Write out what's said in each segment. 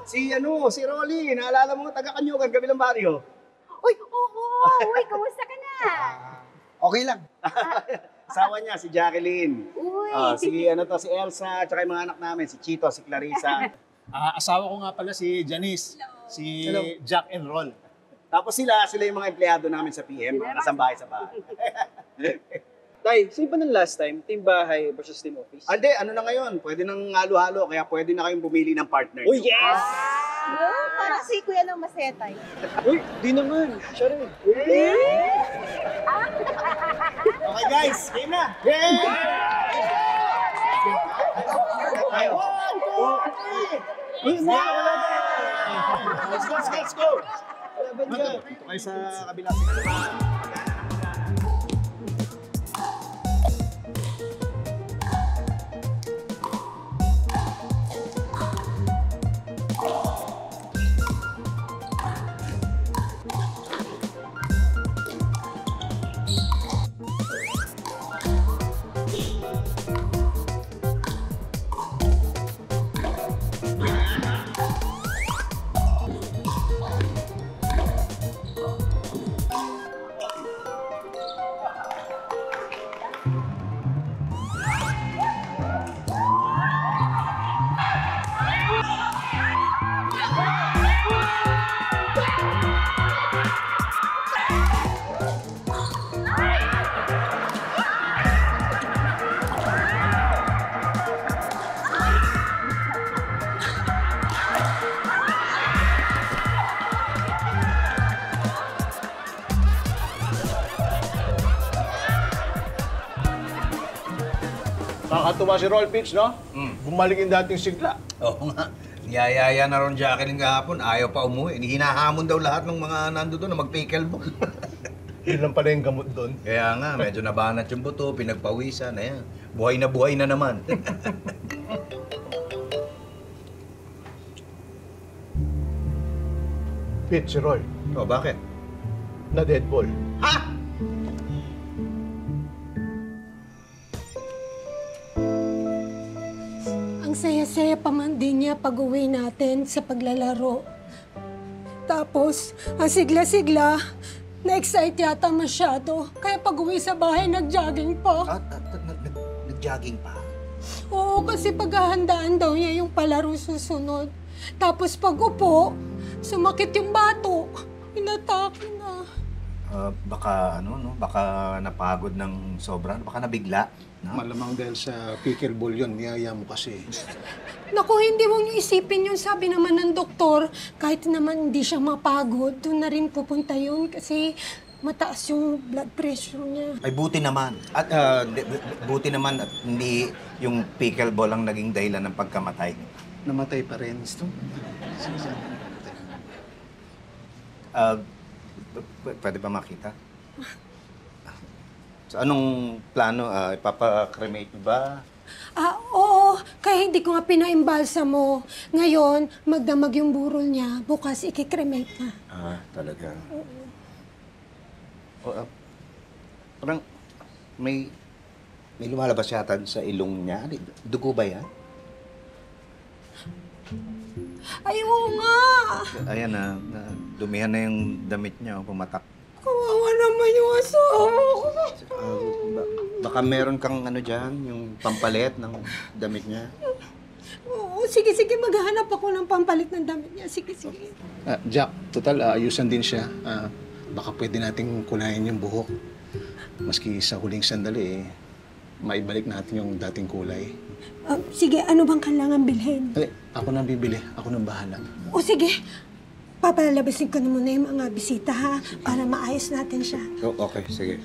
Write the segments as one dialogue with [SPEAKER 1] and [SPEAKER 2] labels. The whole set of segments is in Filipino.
[SPEAKER 1] Si Rolly. Naalala mo, taga-Kanyugan, kabilang baryo.
[SPEAKER 2] Uy, oo! Uy, kamusta ka na?
[SPEAKER 3] Okay lang.
[SPEAKER 1] Asawa niya, si Jacqueline.
[SPEAKER 2] Uy!
[SPEAKER 1] Si Elsa, tsaka yung mga anak namin, si Chito, si Clarissa.
[SPEAKER 4] Asawa ko nga pala si Janice. Si Jack and Roll.
[SPEAKER 1] Tapos sila yung mga empleyado namin sa PM, mga kasambahay sa bahay.
[SPEAKER 5] Tay, sino ba ng last time? Team bahay versus team office?
[SPEAKER 1] Ande, ano na ngayon? Pwede nang halo-halo, kaya pwede na kayong bumili ng partner.
[SPEAKER 5] Uy, yes!
[SPEAKER 2] Parang si Kuya ng Masetay.
[SPEAKER 5] Uy, di naman. Siya rin.
[SPEAKER 1] Okay guys, game na! Let's go! Ito kayo sa kabila.
[SPEAKER 4] Nakakatuwa si Roll Pitch, no? Bumalik yung dating sigla.
[SPEAKER 3] Oo nga. Niyayaya na ron Jacqueline kahapon. Ayaw pa umuwi. Hinahamon daw lahat ng mga nando doon na mag-pickleball.
[SPEAKER 4] Yun lang pala yung gamot doon.
[SPEAKER 3] Kaya nga, medyo nabanat yung buto, pinagpawisan. Ayan. Buhay na naman.
[SPEAKER 4] Pitch, si Roy.
[SPEAKER 3] O, bakit?
[SPEAKER 4] Na deadball.
[SPEAKER 3] Ha?
[SPEAKER 6] Ang saya-saya pa man din niya pag-uwi natin sa paglalaro. Tapos, ang sigla-sigla, na-excite yata masyado. Kaya pag-uwi sa bahay, nag-jogging pa.
[SPEAKER 3] Nag-jogging pa?
[SPEAKER 6] Oo, kasi paghahandaan daw niya yung palaro susunod. Tapos pag-upo, sumakit yung bato. Inatake na.
[SPEAKER 3] Baka napagod ng sobra, baka nabigla. No?
[SPEAKER 4] Malamang dahil sa pickleball yun, niyaya mo kasi.
[SPEAKER 6] Naku, hindi mo niyo isipin yun. Sabi naman ng doktor, kahit naman hindi siya mapagod, doon na rin pupunta yun kasi mataas yung blood pressure niya.
[SPEAKER 3] Ay, buti naman. At buti naman at hindi yung pickleball ang naging dahilan ng pagkamatay.
[SPEAKER 4] Namatay pa rin.
[SPEAKER 3] Pwede ba makita? So, anong plano? Ipapa-cremate mo ba?
[SPEAKER 6] Oo. Kaya hindi ko nga pinaimbalsa mo. Ngayon, magdamag yung burol niya. Bukas, ikikremate na.
[SPEAKER 3] Talaga? Parang may lumalabas yata sa ilong niya. Dugo ba yan?
[SPEAKER 6] Ay, oo nga!
[SPEAKER 3] Ayan na, dumihan na yung damit niya, pumatak.
[SPEAKER 6] Kawawa naman yung asawa ko.
[SPEAKER 3] Baka meron kang ano dyan, yung pampalit ng damit niya.
[SPEAKER 6] Oo, sige, maghahanap ako ng pampalit ng damit niya. Sige.
[SPEAKER 4] Jack, total, ayusan din siya. Baka pwede nating kulayan yung buhok. Maski sa huling sandali, maibalik natin yung dating kulay.
[SPEAKER 6] Sige, ano bang kailangan bilhin?
[SPEAKER 4] Ako na bibili. Ako nang bahala.
[SPEAKER 6] O sige, papalabasin ko na muna yung mga bisita ha, para maayos natin siya.
[SPEAKER 3] Okay, sige.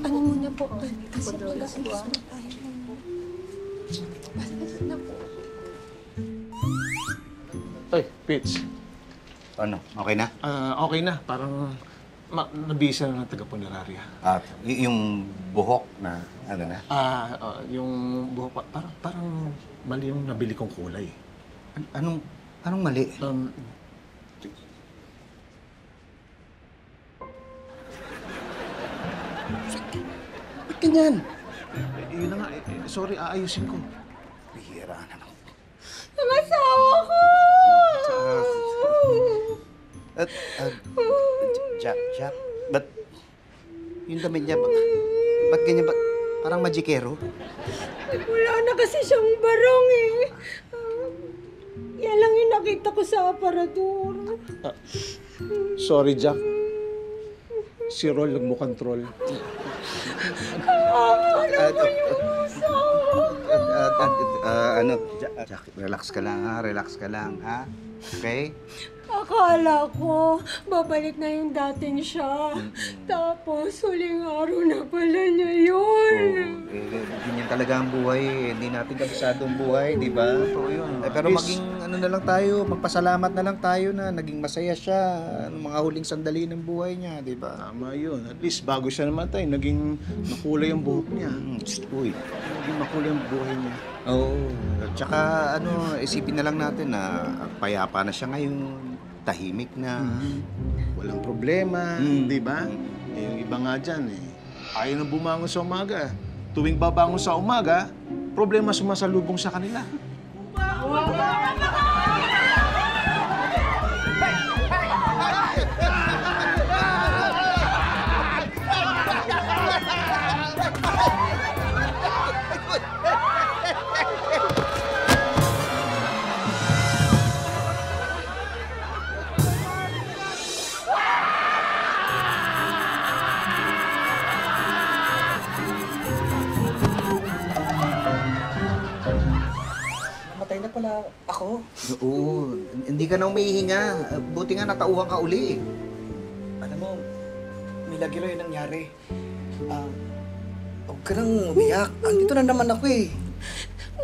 [SPEAKER 6] Ano muna po, kasi mag-aayos na tayo. Basta na po.
[SPEAKER 4] Ay, Pitch.
[SPEAKER 3] Ano, okay na?
[SPEAKER 4] Okay na. Parang nabisa na ng taga-punerarya.
[SPEAKER 3] At yung buhok na, ano na?
[SPEAKER 4] Yung buhok, parang mali yung nabili kong kulay.
[SPEAKER 3] Anong mali?
[SPEAKER 4] Ba't ganyan? Yun na nga, sorry, aayusin ko.
[SPEAKER 3] Bihira na lang.
[SPEAKER 6] Ang asawa ko!
[SPEAKER 3] Jack, ba't yung damit niya, ba't ganyan ba? Parang magikero?
[SPEAKER 6] Wala na kasi siyang barong eh. Yan lang yung nakita ko sa aparador.
[SPEAKER 4] Sorry, Jack. Si Rol nagmukhang troll.
[SPEAKER 3] Jack, relax ka lang ha? Okay?
[SPEAKER 6] Akala ko, babalik na yung dating siya. Tapos, huling araw na pala niya yun.
[SPEAKER 3] Ganyan talaga ang buhay eh. Hindi natin kabisado ang buhay, di ba? Pero maging ano na lang tayo, magpasalamat na lang tayo na naging masaya siya ng mga huling sandali ng buhay niya, di ba?
[SPEAKER 4] Tama yun. At least bago siya namatay, naging makulay ang buhok niya.
[SPEAKER 3] Uy.
[SPEAKER 4] Naging makulay ang buhay niya.
[SPEAKER 3] Oo. Tsaka isipin na lang natin na payapa na siya ngayon. Tahimik na.
[SPEAKER 4] Walang problema, di ba? Eh, yung iba nga dyan ayaw nang bumangon sa umaga. Tuwing babangon sa umaga, problema sumasalubong sa kanila.
[SPEAKER 7] Namatay na pala ako.
[SPEAKER 3] Oo. Hindi ka na umihinga. Buti nga natauhan ka uli.
[SPEAKER 7] Alam mo, may lagi raw yung nangyari. Huwag ka nang umiyak. Andito na naman ako eh.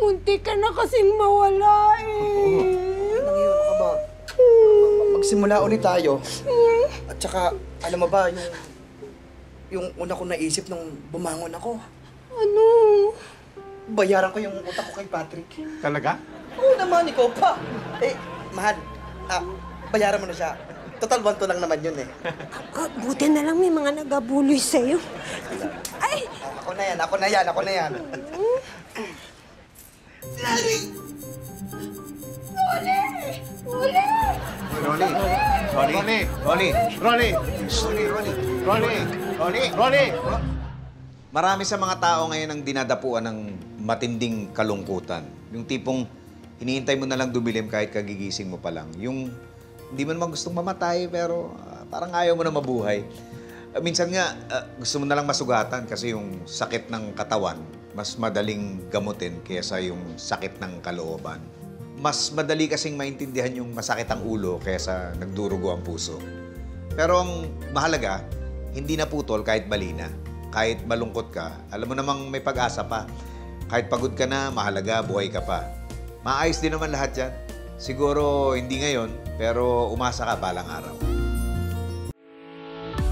[SPEAKER 6] Munti ka na kasing mawala eh.
[SPEAKER 7] Anong yun? Ano ka ba? Magsimula ulit tayo. At saka, alam mo ba, yung una ko naisip nung bumangon ako,
[SPEAKER 6] Ano?
[SPEAKER 7] bayaran ko yung utak ko kay Patrick.
[SPEAKER 4] Talaga?
[SPEAKER 7] Oo naman, ikaw pa. Eh, mahal, bayaran mo na siya. Total 1-2 lang naman yun eh.
[SPEAKER 6] Buti na lang may mga nagabuloy sa'yo. Ay!
[SPEAKER 7] Ako na yan.
[SPEAKER 3] Rolly! Marami sa mga tao ngayon ang dinadapuan ng matinding kalungkutan. Yung tipong hinihintay mo na lang dumilim kahit kagigising mo pa lang. Yung hindi mo naman gustong mamatay pero parang ayaw mo na mabuhay. Minsan nga gusto mo na lang masugatan kasi yung sakit ng katawan mas madaling gamutin kaysa yung sakit ng kalooban. Mas madali kasing maintindihan yung masakit ang ulo kaysa nagdurugo ang puso. Pero ang mahalaga, hindi naputol kahit balina. Kahit malungkot ka, alam mo namang may pag-asa pa. Kahit pagod ka na, mahalaga, buhay ka pa. Maayos din naman lahat yan. Siguro hindi ngayon, pero umasa ka balang araw.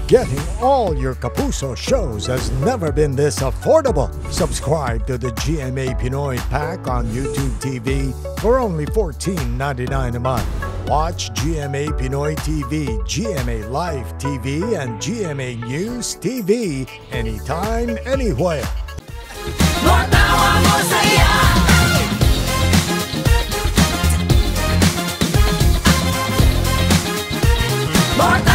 [SPEAKER 8] Getting all your Kapuso shows has never been this affordable. Subscribe to the GMA Pinoy Pack on YouTube TV for only $14.99 a month. Watch GMA Pinoy TV, GMA Live TV, and GMA News TV anytime, anywhere.
[SPEAKER 9] Matawa mo saya. Matawa